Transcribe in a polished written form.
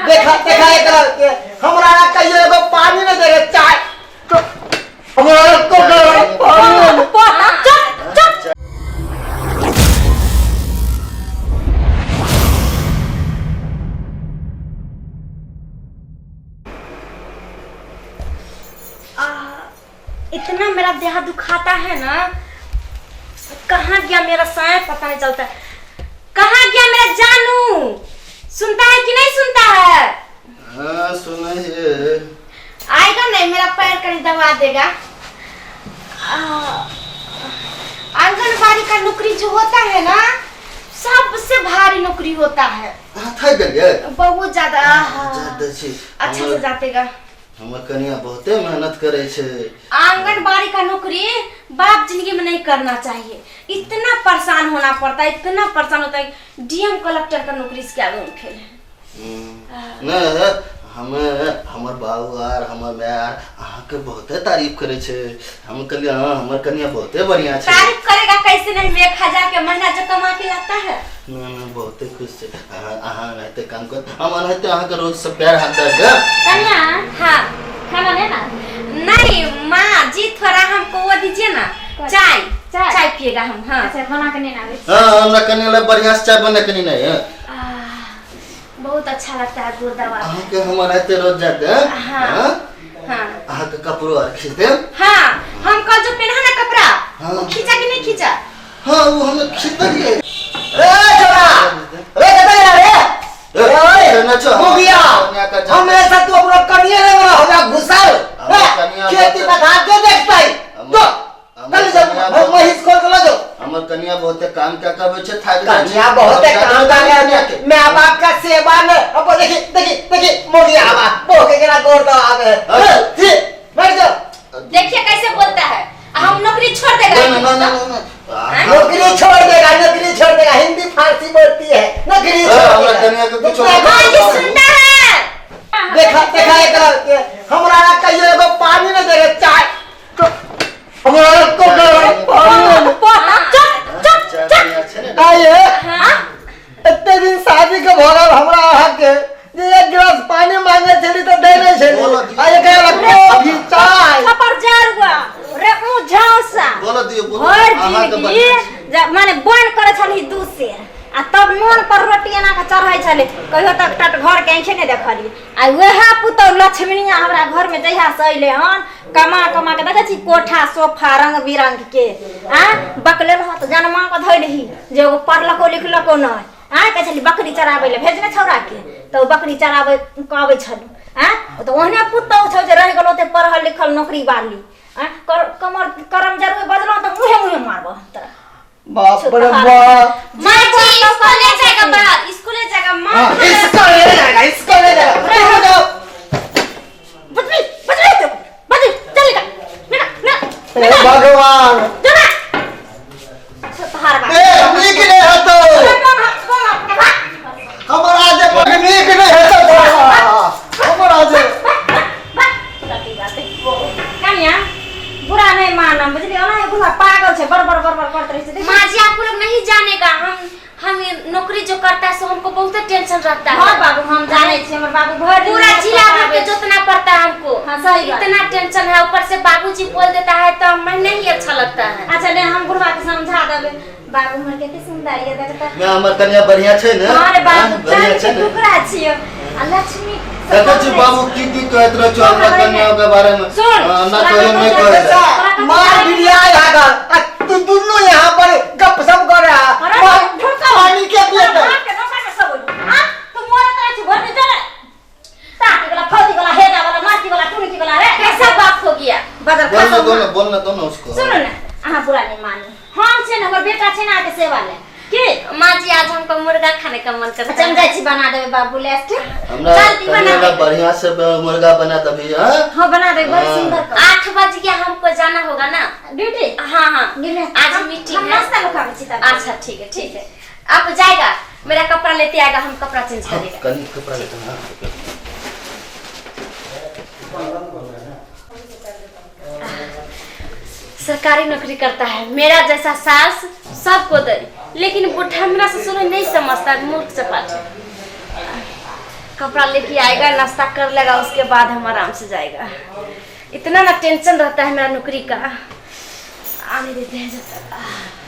देखा देखा एक हमरा कहियो एगो पानी न देगे चाय तो हमरा को पानी चुप इतना मेरा देह दुखाता है ना, कहाँ गया मेरा सांप पता नहीं चलता। कहाँ गया मेरा जानू? सुनता है कि नहीं सुनता है? हाँ सुना है। आएगा नहीं, मेरा पैर कहीं दबा देगा। आंगनबाड़ी का नौकरी जो होता है ना, सबसे भारी नौकरी होता है। थक गए बहुत ज्यादा छी। अच्छा से जातेगा। हमर कन्या बहुते मेहनत करे छे। आंगनबाड़ी का नौकरी बाप जिंदगी में नहीं करना चाहिए। इतना परेशान होना पड़ता है, इतना परेशान होता है। डीएम कलेक्टर का नौकरी से क्या खेल है ना। हमर बाबू आर हमर माय आर अहाँ के बहुते तारीफ करे छे। हम कहलिए हां हमर कन्या बहुते बढ़िया छे। तारीफ करेगा कैसे नहीं? 1000 के महीना जो कमा के लाता है ना बहुते खुश छे। अहाँ रहते काम कर हम रहते अहाँ के रोज सब पैर हाथ दर्द कन्या। हां खाना लेना नहीं माँ जी, थोड़ा हमको वो दीजिए ना, चाय पिएगा हम। हाँ अच्छा बना के लेना। हां हमरा कन्या ले बढ़िया से चाय बना के नहीं है। बहुत अच्छा लगता है गुरुद्वारा। अहाँ के हम रहते रोज जाते हैं। हां हां अहाँ के कपड़ो और खींचते। हां हम कल जो पहना ना कपड़ा वो खींचा कि नहीं खींचा? हां वो हम खींचते दिए। ए छोरा रे दादा रे ओए नचो हो गया। हमरे साथ तो पूरा कनिया रे वाला हो जा घुसाओ। खेती बता के देखता है तो कल जब हम इसको चला दो। हमर कन्या बहुते काम क्या करबे छे। थाक कन्या बहुते काम कर मैं बाप का सेवा न। अब देखी मोगी आवा बोके के ना गोर दो आवे। बैठ जाओ। देखिए कैसे बोलता है। हम नौकरी छोड़ देगा। नौकरी छोड़ देगा। हिंदी फारसी बोलती है। नौकरी छोड़ देगा। कन्या को कुछ सुनता है। देखा एक हमरा कहियो एगो पानी न देगे चाय तो हमरा को आइए इतने दिन शादी के भोगल हमरा आहा के जे एक गिलास पानी मांगे चली तो दे नहीं चली। आइए कह रखो भी चाय खबर जार हुआ रे उ झांसा बोलो दियो बोलो। हर जिंदगी जब माने बन करे छली दूध से आ तब मन पर रोटी एना के चढ़ाई छले। कहियो तक टट घर के आंखे ने देखली। आ वेहा पुतौ लक्ष्मीनिया हमरा घर में जहिया से अइले हन कमा के देखे छी कोठा सोफा रंग बिरंग के। बकले रहत जनमा के धइलही जे वो पढ़लको लिखलको न। कहे छली बकरी चराबै ले भेजने छौरा के तो बकरी चराबै कहबै छलु। तो ओहने पुतौ छौ जे रह गेलो ते पढ़ल लिखल नौकरी वाली। कमर करम जरूर बदलो तो मुहे मारबो तोरा। बाप रे बाप। माँ जी इसको ले जाएगा बाहर, इसको ले जाएगा माँ। इसको ले जाएगा। बदली चलेगा ना भगवान तुम्हारा बात नीक नहीं है तो हमारा आज नीक नहीं है तो हमारा आज कन्या बुरा नहीं मानना बुझली ना। ये बुरा पागल छे बड़ करते रहे। माँ जी आप लोग नहीं जानेगा हम नौकरी जो करता है सो हमको बहुत टेंशन रहता है। हाँ बाबू हम जाने छे। हमर बाबू भर पूरा जिला भर के जोतना पड़ता है हमको। हाँ सही बात। इतना टेंशन है ऊपर से बाबूजी बोल देता है तो हमें नहीं अच्छा लगता है। अच्छा नहीं हम बुढ़वा के समझा देबे। बाबू हमर के सुंदर ये देखता मैं हमर कन्या बढ़िया छे ना। अरे बाबू बढ़िया छे टुकड़ा छियो। लक्ष्मी देखै छी बाबू की कहत रह छ हमरा कन्या के बारे में। ना कोई नहीं कहत। मार बिलिया आगा तू दोनों यहां पर गपशप कर रहा पानी के पिए तो तू मोरे तरह छी घर में चले ताकी वाला फौजी वाला हेगा वाला माटी वाला टुनकी वाला रे कैसा बात हो गया। बाजार खा बोलना दो ना उसको। सुनो ना आहा बुरा नहीं मानी। हम छे ना हमर बेटा छे ना के सेवा ले की माँ जी आज हमको मुर्गा खाने का मन करता है। हम जाई छी बना देबे बाबू ले के। जल्दी बना बढ़िया से मुर्गा बना दबी। हां बना दे बहुत सुंदर। 8 बज गया हमको जाना होगा ना ड्यूटी। हां आज मीटिंग है। नाश्ता लो खावे छी। अच्छा ठीक है आप जाएगा मेरा कपड़ा लेते आएगा हम कपड़ा चेंज करेगा। कल कपड़ा लेते हैं। सरकारी नौकरी करता है मेरा जैसा सास सबको दे लेकिन बुढ़ा मेरा ससुर नहीं समझता मूर्ख चपाट। कपड़ा लेके आएगा, नाश्ता कर लेगा, उसके बाद हम आराम से जाएगा। इतना ना टेंशन रहता है मेरा नौकरी का, आने देते हैं जब तक।